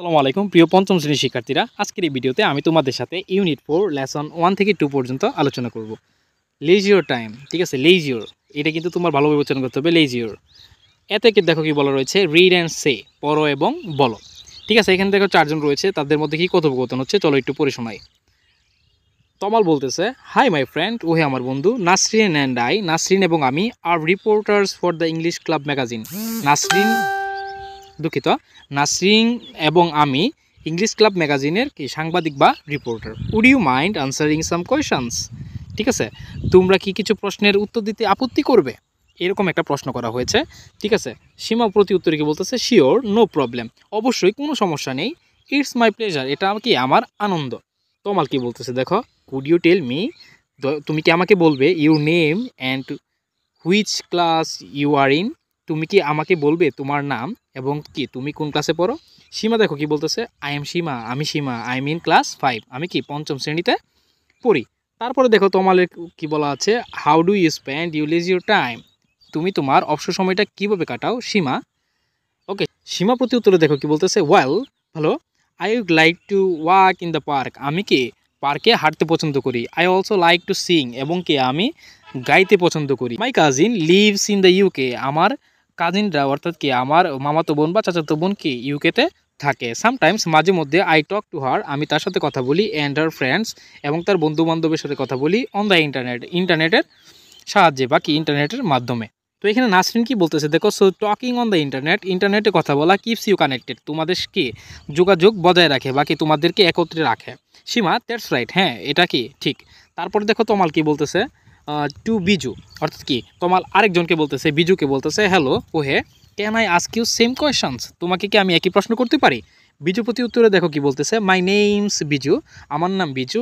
আসসালামু আলাইকুম প্রিয় পঞ্চম শ্রেণীর শিক্ষার্থীরা, আজকের এই ভিডিওতে আমি তোমাদের সাথে ইউনিট 4 লেসন 1 থেকে 2 পর্যন্ত আলোচনা করব। লেজিওর টাইম, ঠিক আছে, লেজিওর এটা কিন্তু তোমার ভালোভাবে উচ্চারণ করতে হবে, লেজিওর। এতে কি দেখো কি বলা রয়েছে, রিড অ্যান্ড সে, পড়ো এবং বলো। ঠিক আছে, এখানে দেখো চারজন রয়েছে, তাদের মধ্যে কি কথোপকথন হচ্ছে চলো একটু পড়ে শোনাই। তমাল বলতেছে, হাই মাই ফ্রেন্ড, ওহে আমার বন্ধু, নাসরিন অ্যান্ড আই, নাসরিন এবং আমি, আর reporters for the English club magazine. Nasrin, দুঃখিত, নাসরিন এবং আমি ইংলিশ ক্লাব ম্যাগাজিনের কি সাংবাদিক বা reporter. Would you mind answering some questions? ঠিক আছে, তোমরা কি কিছু প্রশ্নের উত্তর দিতে আপত্তি করবে, এরকম একটা প্রশ্ন করা হয়েছে। ঠিক আছে, সীমা প্রতি উত্তরে কি বলতেছে, শিওর, নো প্রবলেম, অবশ্যই কোনো সমস্যা নেই, ইটস মাই প্লেজার, এটা কি আমার আনন্দ। তোমাল কি বলতেছে দেখো, কুড ইউ টেল মি, তুমি কি আমাকে বলবে, your name and which class you are in, তুমি কি আমাকে বলবে তোমার নাম এবং কি তুমি কোন ক্লাসে পড়ো। সীমা দেখো কি বলতেছে, আই এম সীমা, আমি সীমা, আই এম ইন ক্লাস 5, আমি কি পঞ্চম শ্রেণীতে পড়ি। তারপরে দেখো তোমাদের কি বলা আছে, how do you spend you leisure time, তুমি তোমার অবসর সময়টা কীভাবে কাটাও সীমা। ওকে, সীমা প্রতি উত্তরে দেখো কি বলতেছে, ওয়েল, ভালো, I would like to walk in the park, আমি কি পার্কে হাঁটতে পছন্দ করি। I also like to sing, এবং কি আমি গাইতে পছন্দ করি। My cousin lives in the UK, আমার কাজিনরা অর্থাৎ কি আমার মামাতো বোন বা চাচাতো বোন কি ইউকেতে থাকে। সামটাইমস, মাঝে মধ্যে, আই টক টু হার, আমি তার সাথে কথা বলি, অ্যান্ড হার ফ্রেন্ডস, এবং তার বন্ধু বান্ধবের সাথে কথা বলি, অন দ্য ইন্টারনেট, ইন্টারনেটের সাহায্যে বা কি ইন্টারনেটের মাধ্যমে। তো এখানে নাসরিন কি বলতেছে দেখো, so talking on the internet, ইন্টারনেটে কথা বলা কিপস ইউ কানেক্টেড, তোমাদের কি যোগাযোগ বজায় রাখে বা কি তোমাদেরকে একত্রে রাখে। সীমা, দ্যাটস রাইট, হ্যাঁ এটা কি ঠিক। তারপরে দেখো তমাল কি বলতেছে, টু বিজু, অর্থাৎ কি তমাল আরেকজনকে বলতেছে, বিজুকে বলতেছে, হ্যালো ওহে, can I ask you same questions, তোমাকে কি আমি একই প্রশ্ন করতে পারি। বিজু প্রতি উত্তরে দেখো কি বলতেছে, মাই নেমস বিজু, আমার নাম Biju,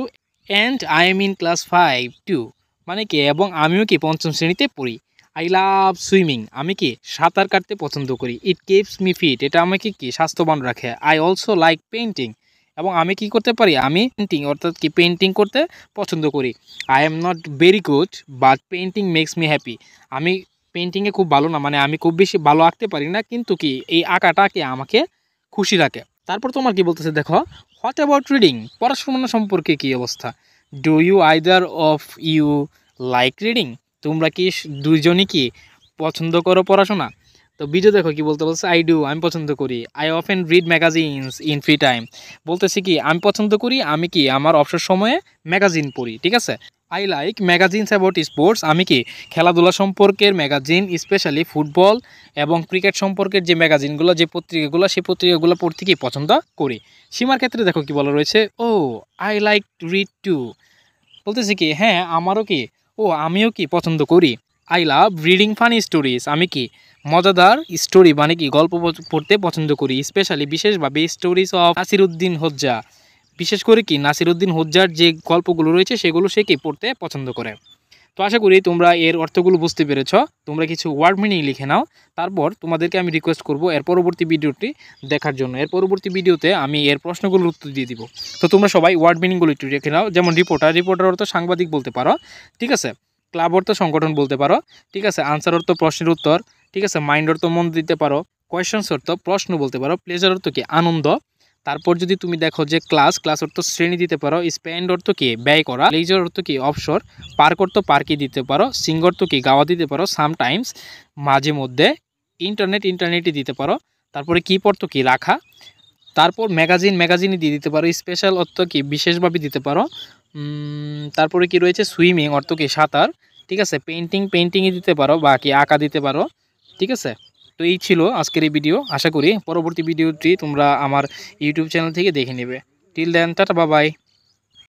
and I am in class 5 too, মানে কি এবং আমিও কি পঞ্চম শ্রেণীতে পড়ি। আই লাভ সুইমিং, আমি কি সাঁতার কাটতে পছন্দ করি। ইট কিপস মি ফিট, এটা আমাকে কি স্বাস্থ্যবান রাখে। আই অলসো লাইক পেইন্টিং, এবং আমি কি করতে পারি, আমি পেন্টিং অর্থাৎ কি পেন্টিং করতে পছন্দ করি। I am not very good but painting makes me happy, আমি পেন্টিংয়ে খুব ভালো না, মানে আমি খুব বেশি ভালো আঁকতে পারি না, কিন্তু কি এই আঁকাটা কি আমাকে খুশি রাখে। তারপর তোমার কি বলতেছে দেখো, হোয়াট অ্যাবাউট রিডিং, পড়াশোনা সম্পর্কে কী অবস্থা। Do you either of you like reading, তোমরা কি দুইজনই কি পছন্দ করো পড়াশোনা। তো বিজয় দেখো কি বলছে, আই ডু, আমি পছন্দ করি। I often read magazines in free time, বলতেছি কি আমি পছন্দ করি, আমি কি আমার অবসর সময়ে ম্যাগাজিন পড়ি। ঠিক আছে, I like magazines about sports, আমি কি খেলাধুলা সম্পর্কের ম্যাগাজিন, স্পেশালি ফুটবল এবং ক্রিকেট সম্পর্কের যে ম্যাগাজিনগুলো, যে পত্রিকাগুলো, সেই পত্রিকাগুলো পড়তে কি পছন্দ করি। সীমার ক্ষেত্রে দেখো কি বলা রয়েছে, ও আই লাইক রিড টু, বলতেছি কি হ্যাঁ আমারও কি, ও আমিও কি পছন্দ করি। I love reading funny stories, আমি কি মজাদার স্টোরি মানে কি গল্প পড়তে পছন্দ করি। স্পেশালি বিশেষভাবে স্টোরিজ অফ নাসিরুদ্দিন হোজ্জা, বিশেষ করে কি নাসিরুদ্দিন হোজ্জার যে গল্পগুলো রয়েছে সেগুলো সে কি পড়তে পছন্দ করে। তো আশা করি তোমরা এর অর্থগুলো বুঝতে পেরেছ। তোমরা কিছু ওয়ার্ড মিনিং লিখে নাও, তারপর তোমাদেরকে আমি রিকোয়েস্ট করব এর পরবর্তী ভিডিওটি দেখার জন্য। এর পরবর্তী ভিডিওতে আমি এর প্রশ্নগুলোর উত্তর দিয়ে দিব। তো তোমরা সবাই ওয়ার্ড মিনিংগুলো একটু লিখে নাও। যেমন রিপোর্টার, রিপোর্টার অর্থ সাংবাদিক বলতে পারো। ঠিক আছে, ক্লাব অর্থ সংগঠন বলতে পারো। ঠিক আছে, আনসার অর্থ প্রশ্নের উত্তর। ঠিক আছে, মাইন্ড অর্থ মন দিতে পারো। কোয়েশনস অর্থ প্রশ্ন বলতে পারো। প্লেজার অর্থ কি আনন্দ। তারপর যদি তুমি দেখো যে ক্লাস, ক্লাস অর্থ শ্রেণী দিতে পারো। স্পেন্ড অর্থ কি ব্যয় করা। লেজার অর্থ কি অবসর। পার্ক অর্থ পার্কই দিতে পারো। সিং অর্থ কি গাওয়া দিতে পারো। সামটাইমস মাঝে মধ্যে। ইন্টারনেট, ইন্টারনেটই দিতে পারো। তারপরে কিপ অর্থ কি রাখা। তারপর ম্যাগাজিন, ম্যাগাজিনই দিয়ে দিতে পারো। স্পেশাল অর্থ কি বিশেষভাবে দিতে পারো। তারপরে কি রয়েছে, সুইমিং অর্থ কি সাঁতার। ঠিক আছে, পেন্টিং, পেন্টিংই দিতে পারো বা কি আঁকা দিতে পারো। ঠিক আছে, তো এই ছিল আজকের এই ভিডিও। আশা করি পরবর্তী ভিডিওটি তোমরা আমার ইউটিউব চ্যানেল থেকে দেখে নেবে। Till then, tata, bye by.